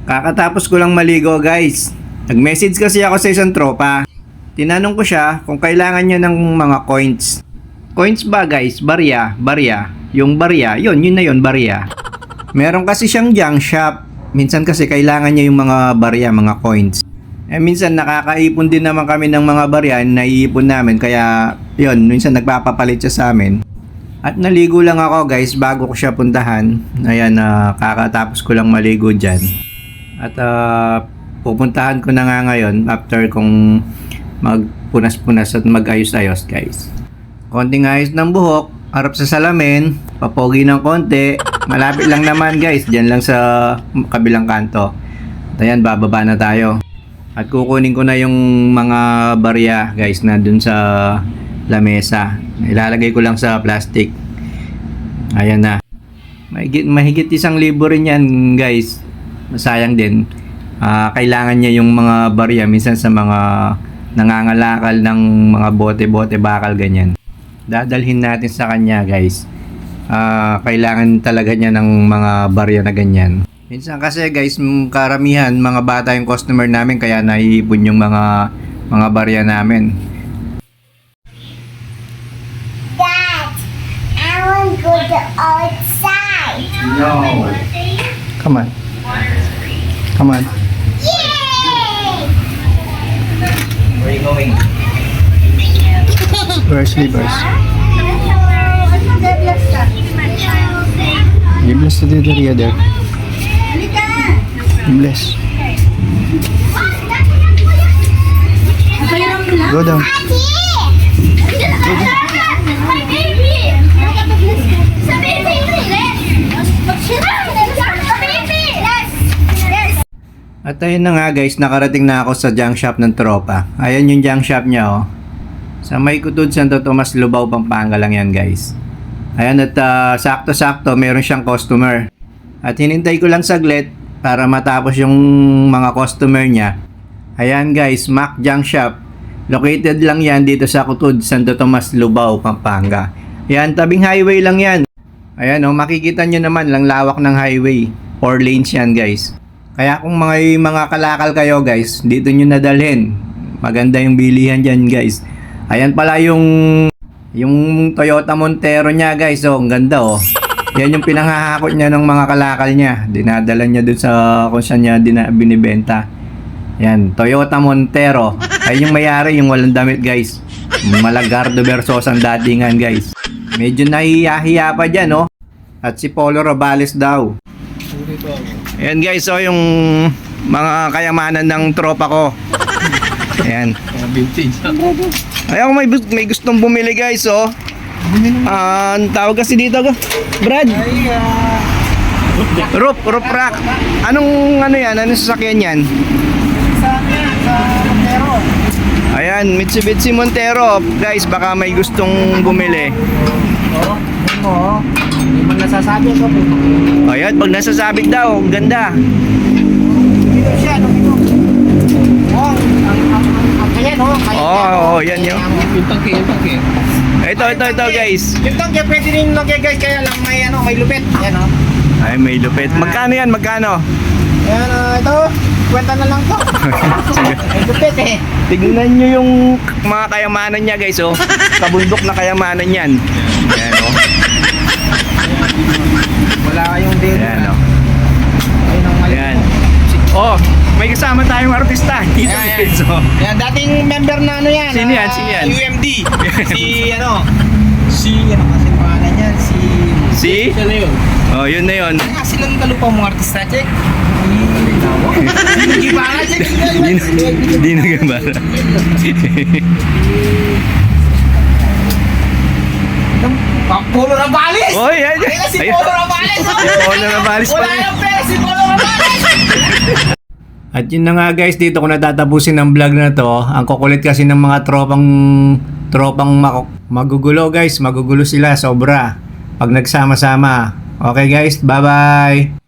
Kakatapos ko lang maligo guys. Nag-message kasi ako sa isang tropa. Tinanong ko siya kung kailangan niya ng mga coins. Coins ba guys? Barya. Yung barya, yun na yun, barya. Meron kasi siyang junk shop. Minsan kasi kailangan niya yung mga barya, mga coins. Minsan nakakaipon din naman kami ng mga barya, naiipon namin. Kaya yun, minsan nagpapapalit siya sa amin. At naligo lang ako guys bago ko siya puntahan. Ayan, kakatapos ko lang maligo dyan. At pupuntahan ko na nga ngayon after kong magpunas-punas at mag-ayos-ayos guys. Konting ayos ng buhok, harap sa salamin, papogi ng konti. Malapit lang naman guys, dyan lang sa kabilang kanto. At ayan, bababa na tayo. At kukunin ko na yung mga barya guys na dun sa lamesa. Ilalagay ko lang sa plastic. Ayan na. Mahigit 1,000 rin yan guys. Sayang din. Kailangan niya yung mga barya minsan sa mga nangangalakal ng mga bote-bote bakal ganyan. Dadalhin natin sa kanya guys. Kailangan talaga niya ng mga barya na ganyan. Minsan kasi guys, karamihan mga bata yung customer namin kaya naiipon yung mga barya namin. Dad, I want to go to outside. No. Come on. Come on. Yay! Where are you going? Where's Libers? You bless the area there. You bless. Go down. My baby! Sa baby! At ayun na nga guys, nakarating na ako sa junk shop ng tropa. Ayan yung junk shop niya oh. Sa May Kutod, Santo Tomas, Lubao, Pampanga lang yan guys. Ayan at sakto-sakto meron siyang customer. At hinintay ko lang saglit para matapos yung mga customer niya. Ayan guys, Mac Junk Shop. Located lang yan dito sa Kutod, Santo Tomas, Lubao, Pampanga. Ayan, tabing highway lang yan. Ayan oh, makikita nyo naman lang lawak ng highway. 4 lanes yan guys. Kaya kung mga kalakal kayo guys, dito nyo nadalhin. Maganda yung bilihan dyan guys. Ayan pala yung Toyota Montero niya guys. Oh, ang ganda oh. Yan yung pinanghahakot niya ng mga kalakal niya. Dinadala niya dun sa kung saan niya binibenta. Yan, Toyota Montero. Ayun yung mayari, yung walang damit guys. Malagardo Versos ang datingan guys. Medyo nahihiya pa dyan oh. At si Polo Robales daw. Ayan guys, so yung mga kayamanan ng tropa ko. Ayan. Ayan, may gustong bumili guys, oh. Ang tawag kasi dito ko, Brad. Roof rack. Anong yan? Anong sasakyan yan? Sa Montero. Ayan, Mitsubishi Montero. Guys, baka may gustong bumili. Oo. Hindi mo nasasabi ito. Ayan, pag nasasabit daw, ganda. Dito siya, dito. Oh, ang kaya no, kaya. Oo, yan yun. Yung tangke. Ito guys. Yung tangke pwede rin lagay guys, kaya lang may lupit. Yan oh. Ay, may lupit. Magkano yan? Magkano? Yan ito. Kwenta na lang to. May lupit eh. Tignan nyo yung mga kayamanan niya guys, oh. Kabundok na kayamanan yan. Ayan, oh. Wala kayong din. Ayan, oh. Ayun ang mali. Ayan. Oh, may kasama tayong artista. Dito Ayan. guys, oh. Yan, dating member na ano yan. Sino yan? Sino yan? UMD. Si ano kasi pangalan niyan? Si? Siya na yun. Oh, yun na yun. Ano nga silang kalupang mga artista, check? Hindi ba nga, check? Di na gambara. Polo Rabales! Oy, ayan. Ayun si Polo Rabales! Si Polo Rabales Wala pala yun. yung pera si Polo Rabales! At yun na nga guys, dito ko natatapusin ang vlog na to. Ang kukulit kasi ng mga tropang magugulo guys. Magugulo sila sobra pag nagsama-sama. Okay guys, bye-bye!